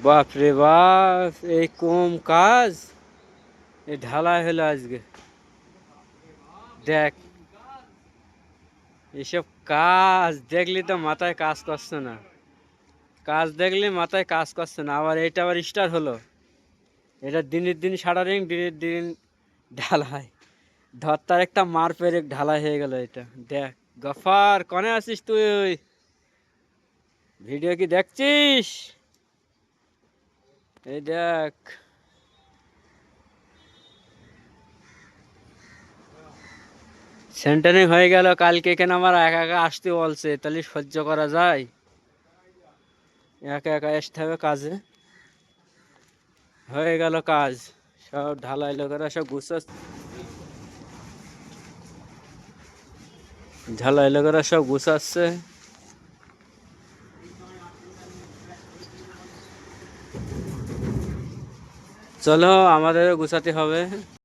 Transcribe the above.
বাপরে বাপ, এই কম কাজ, এই ঢালাই হলো আজকে। দেখ, এসব কাজ দেখলি তো মাথায় কাজ করছে না, কাজ দেখলি মাথায় কাজ করছে না। আবার এটা আবার স্টার হলো, এটা দিনের দিন শাটারিং, দিনের দিন ঢালাই। ধর তার একটা মার পেরে ঢালাই হয়ে গেল এটা। দেখ, গফার কনে আছিস তুই? ভিডিও কি দেখছিস? এই দেখ, সেন্টারিং হয়ে গেল। কালকে এখানে আমার একা একা আসতে বলছে, তাহলে সহ্য করা যায়? একা একা আসতে হবে কাজে। হয়ে গেল কাজ, সব ঢালাই লোকেরা সব ঢালাই লোকেরা সব গুছাচ্ছে। চলো, আমাদেরও গুছাতে হবে।